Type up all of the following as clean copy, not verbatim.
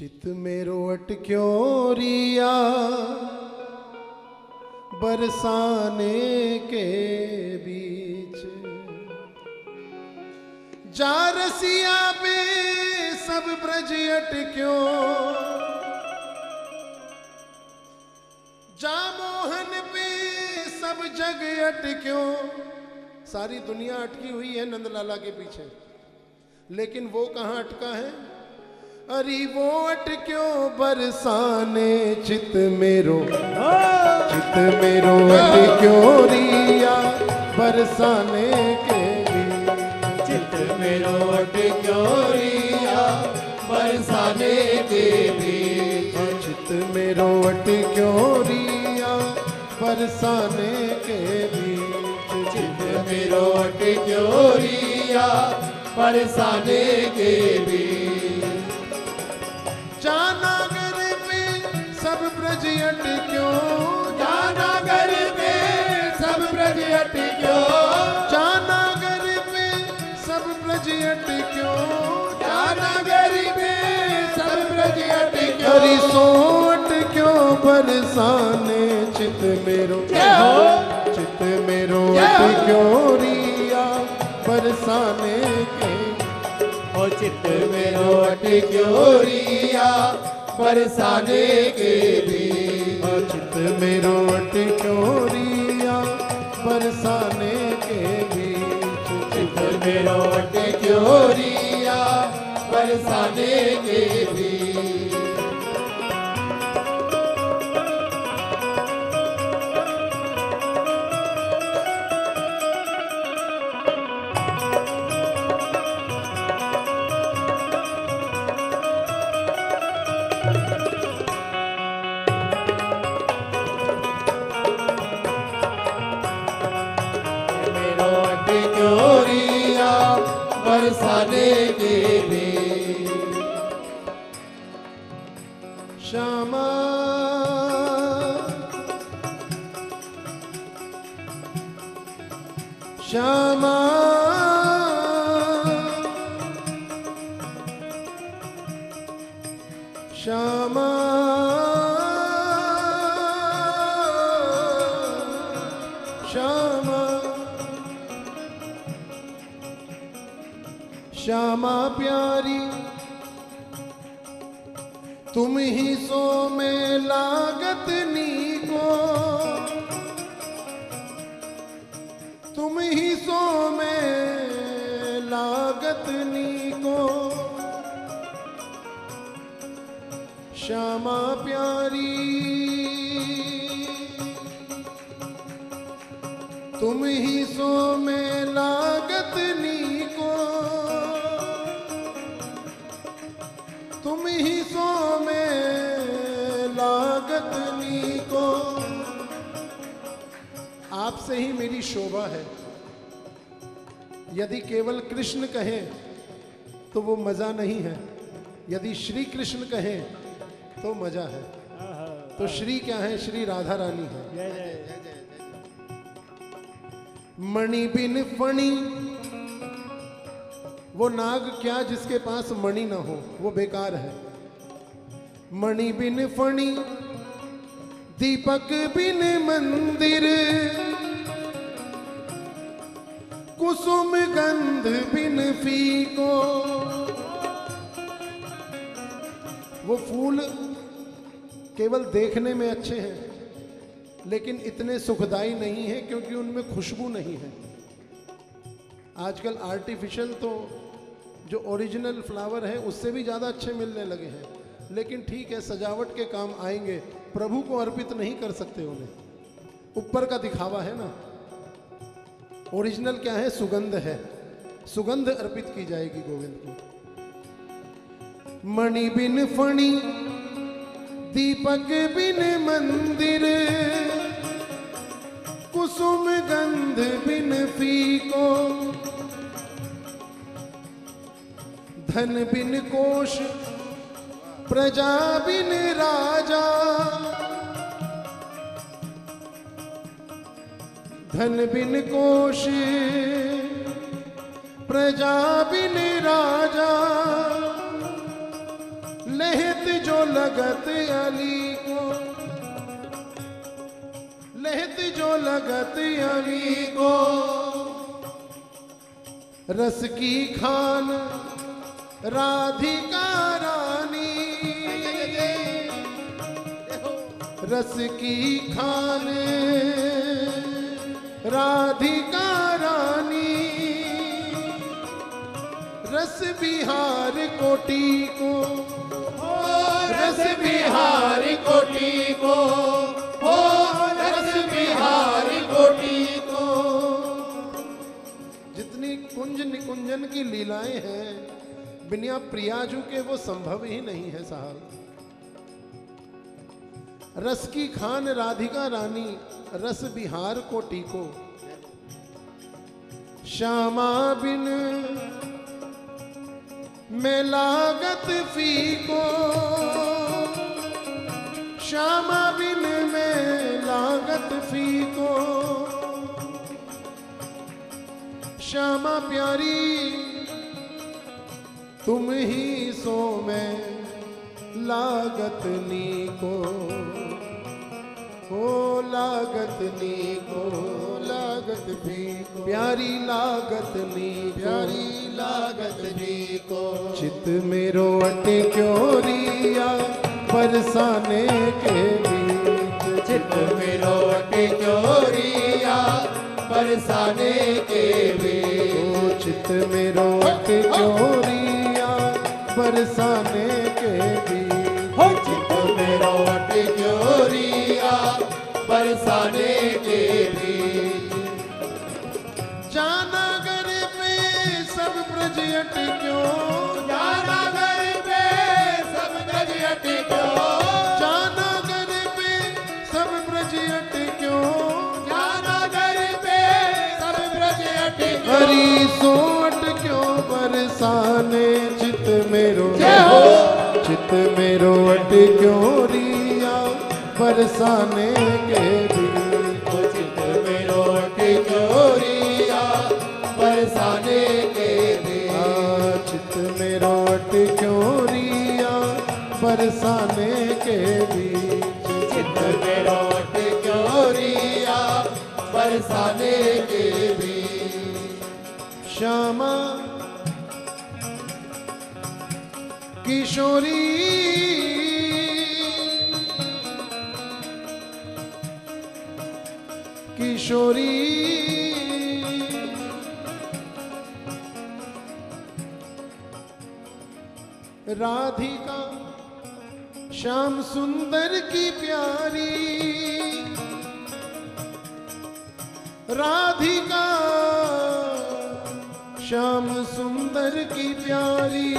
चित मेरो अटक्यों रिया बरसाने के बीच, जा रसिया पे सब ब्रज अटक्यों, जा मोहन पे सब जग अटक्यों। सारी दुनिया अटकी हुई है नंदलाला के पीछे, लेकिन वो कहाँ अटका है? अरे वो अटक्यों बरसाने चित मेरो अटक्यों रिया बरसाने के बीच, चित मेरो अटक्यों रिया बरसाने के बीच, चित मेरो अटक्यों रिया बरसाने के बीच, चित मेरो अटक्यों रिया बरसाने के बीच। जानागर पे सब ब्रज अटक्यों, जानागर पे सब ब्रज अटक्यों, जानागर पे सब ब्रज अटक्यों, जानागर पे सब ब्रज अटक्यों। हरि सो अटक्यों बरसाने चित मेरो अटक्यों रिया बरसाने के, ओ चित मेरो अटक्यों रिया बरसाने के बीच, चित मेरो अटक्यों रिया बरसाने के बीच, चित मेरो अटक्यों रिया बरसाने के बीच। बरसाने के बीच, श्यामा श्यामा श्यामा श्यामा श्यामा प्यारी तुम ही सो में लागत नी को, तुम ही सो में लागत नी को। श्यामा प्यारी तुम ही सो में लागत नी को, तुम ही सो में लागत नी को। आपसे ही मेरी शोभा है, यदि केवल कृष्ण कहें तो वो मजा नहीं है, यदि श्री कृष्ण कहें तो मजा है। तो श्री क्या है? श्री राधा रानी है। मणि बिन फणी, वो नाग क्या जिसके पास मणि ना हो, वो बेकार है। मणि बिन फणी, दीपक बिन मंदिर, कुसुम गंध बिन फीको। वो फूल केवल देखने में अच्छे हैं, लेकिन इतने सुखदायी नहीं है क्योंकि उनमें खुशबू नहीं है। आजकल आर्टिफिशियल तो जो ओरिजिनल फ्लावर है उससे भी ज़्यादा अच्छे मिलने लगे हैं, लेकिन ठीक है, सजावट के काम आएंगे, प्रभु को अर्पित नहीं कर सकते उन्हें। ऊपर का दिखावा है ना, ओरिजिनल क्या है? सुगंध है, सुगंध अर्पित की जाएगी गोविंद को। मणि बिन फणी, दीपक बिन मंदिर, कुसुम गंध बिन फीको। धन बिन कोश, प्रजा बिन राजा, धन बिन कोश, प्रजा बिन राजा। ले लहत जो लगत अली को, लहत जो लगत अली को, रस की खान राधिका रानी, रस की खान राधिका रानी, रस बिहार कोटि को, रस बिहार कोटि को, हो रस बिहार कोटि को। जितनी कुंज निकुंजन की लीलाएं हैं बिना प्रियाजू के वो संभव ही नहीं है साहब। रस की खान राधिका रानी, रस बिहार कोटि को, श्यामा बिन मैं लागत फीको, श्यामा बिन मैं लागत फीको, श्यामा प्यारी तुम ही सो मैं लागत नीको, हो लागत नीको, लागत फीको, प्यारी लागत नी, प्यारी लागत नीको। चित मेरो अटे क्योरिया बरसाने के बीच, चित मेरो अटे क्योरिया बरसाने के बीच, चित मेरो अटे क्योरिया बरसाने के बीच, हो चित मेरो अटे क्योरिया बरसाने के बीच। जाना घर पे सब ब्रज अट क्यों, जाना घर पे सब ब्रज अट क्यों, जाना घर पे सब ब्रज अट क्यों, जाना घर पे सब ब्रज अट क्यों। हरी सोट क्यों बरसाने, चित मेरो, जय हो। चित मेरो अट क्यों रिया बरसाने के बीच, हो चित मेरो अट क्योरिया बरसाने के बीच, चित मेरो अट क्यों रिया बरसाने के बीच, चित मेरो अट क्योरिया बरसाने के बीच। श्यामा किशोरी किशोरी राधिका श्याम सुंदर की प्यारी, राधिका श्याम सुंदर की प्यारी,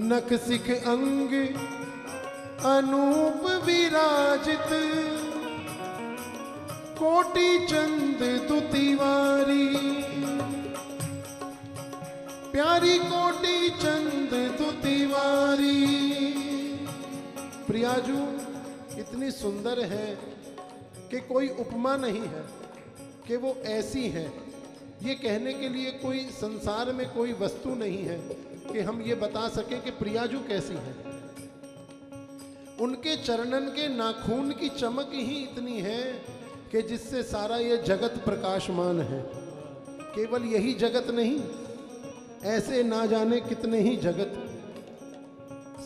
नख सिख अंग अनूप विराजित, कोटि चंद दुतिवारी, प्यारी कोटि चंद दुतिवारी। प्रियाजू इतनी सुंदर है कि कोई उपमा नहीं है कि वो ऐसी है। ये कहने के लिए कोई संसार में कोई वस्तु नहीं है कि हम ये बता सकें कि प्रियाजू कैसी है। उनके चरणन के नाखून की चमक ही इतनी है कि जिससे सारा ये जगत प्रकाशमान है। केवल यही जगत नहीं, ऐसे ना जाने कितने ही जगत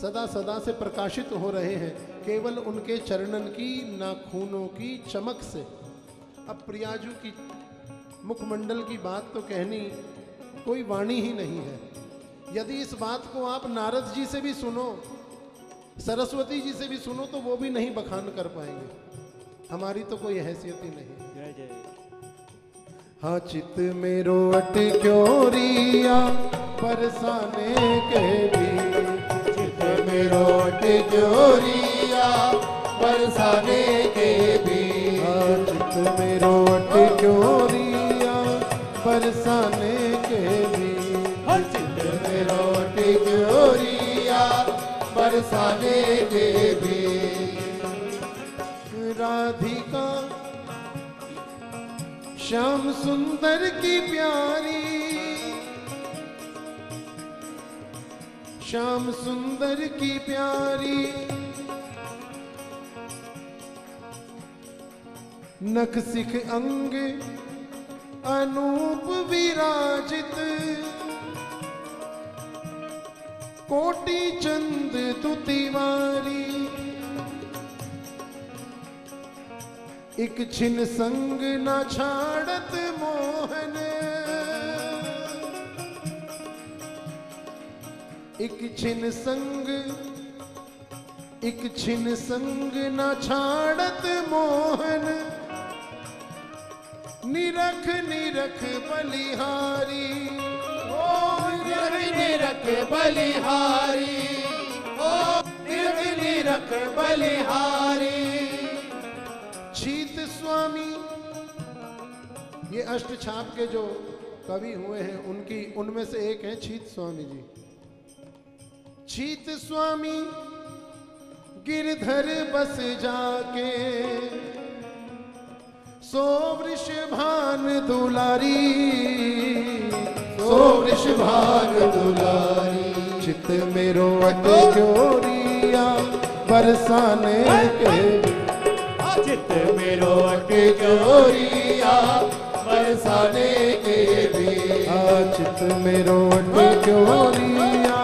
सदा सदा से प्रकाशित हो रहे हैं केवल उनके चरणन की नाखूनों की चमक से। अब प्रियाजू की मुखमंडल की बात तो कहनी कोई वाणी ही नहीं है। यदि इस बात को आप नारद जी से भी सुनो, सरस्वती जी से भी सुनो, तो वो भी नहीं बखान कर पाएंगे। हमारी तो कोई हैसियत ही नहीं। जय जय। हाँ चित मेरो अट क्योरिया बरसाने के बीच, चित मेरो अट क्योरिया बरसाने के बीच, हाँ चित मेरो अट क्योरिया बरसाने के बीच, चित मेरो अट क्योरिया बरसाने के बीच। राधिका श्याम सुंदर की प्यारी, श्याम सुंदर की प्यारी नख सिख अंग अनूप विराजित कोटि चंद दुतिवारी एक छिन संग न छाड़त मोहन एक छिन संग न छाड़त मोहन निरख निरख बलिहारी ओ निरख बलिहारी ओ निरख बलिहारी। छीत स्वामी, ये अष्ट छाप के जो कवि हुए हैं उनकी उनमें से एक है छीत स्वामी जी। छीत स्वामी गिरधर बस जाके सो वृषभान दुलारी सो वृषभान दुलारी। चित मेरो अटे क्योरिया बरसाने के चित मेरो अटे क्योरिया बरसाने के भी चित मेरो अटे क्योरिया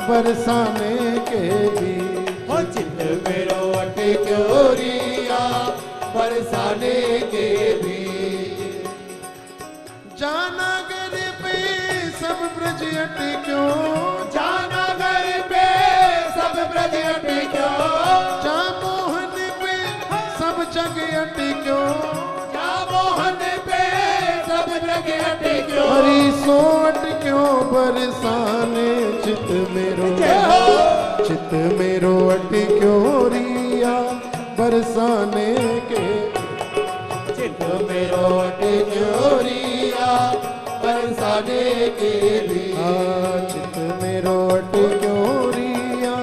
बरसाने के भी चित मेरो अटे क्योरिया बरसाने के भी। जानागर पे सब ब्रज अट क्यों जानागर पे सब ब्रज अट क्यों जा मोहन पे सब जग अट क्यों जा मोहन पे सब जग अट क्यों हरी सोट क्यों बरसाने चित मेरो अट क्यों रिया बरसाने के चित मेरो अट क्योरिया बरसाने के भी चित मेरो अट क्यों रिया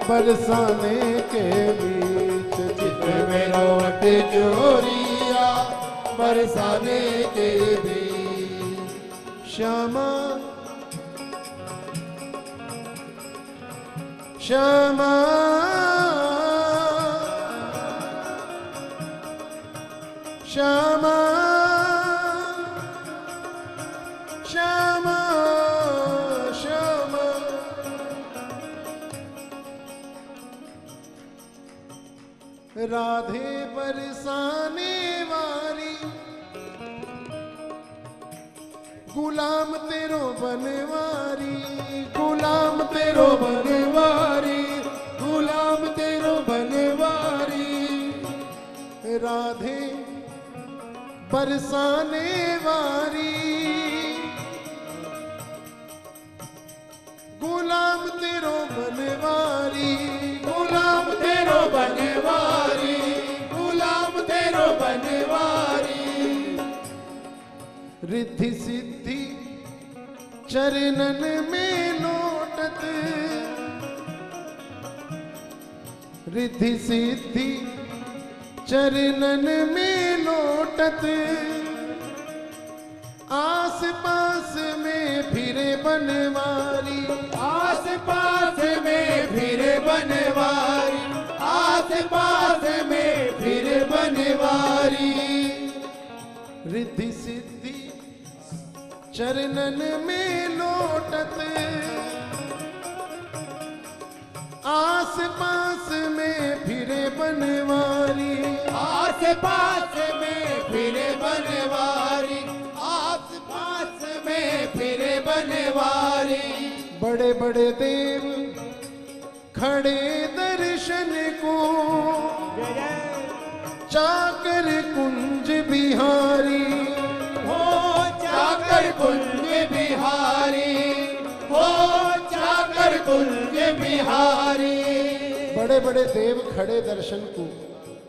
बरसाने के बीच चित मेरो अट क्योरिया बरसाने के भी। श्यामा श्यामा श्यामा श्यामा श्यामा राधे बरसाने वाली गुलाम तेरो बनवारी गुलाम तेरो बनवारी गुलाम तेरो बनवारी राधे बरसाने वारी गुलाम तेरो बनवारी गुलाम तेरो बनवारी गुलाम तेरो बनवारी। रिद्धि सिद्धि चरणन में लोटत रिद्धि सिद्धि चरणन में लोटत आस पास में फिरे बनवारी आस पास में फिरे बनवारी आस पास में फिरे बनवारी। रिद्धि सिद्धि चरणन में लोटत आस पास में फिरे बनवारी आस पास में फिरे बनवारी आस पास में फिरे बनवारी। बड़े बड़े देव खड़े दर्शन को चाकर कुंज बिहारी हो चाकर कुंज बिहारी हो चाकर कुंज बिहारी। बड़े बड़े देव खड़े दर्शन को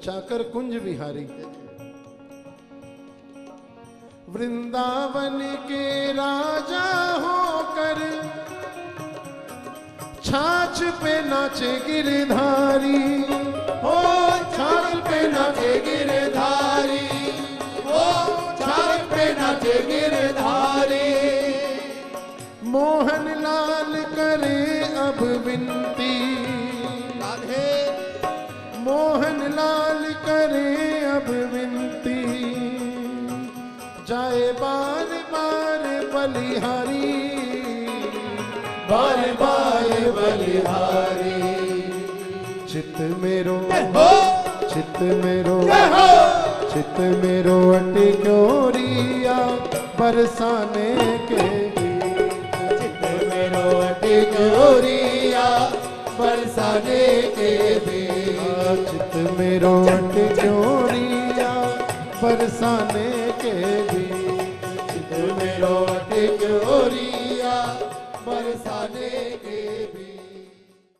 चाकर कुंज बिहारी। वृंदावन के राजा होकर छाछ पे नाचे गिरधारी हो छाछ पे नाचे गिरधारी हो छाछ पे नाचे गिरधारी। मोहन लाल करे अब विनती, राधे मोहन लाल करे अब विनती, जाए बार बार बलिहारी, बार बार बलिहारी। चित मेरो हो चित मेरो हो चित मेरो अटे क्योरिया बरसाने के चित मेरो टिकोरिया बरसाने के भी। चित मेरो अटे क्योरिया बरसाने के भी चित मेरो टिकोरिया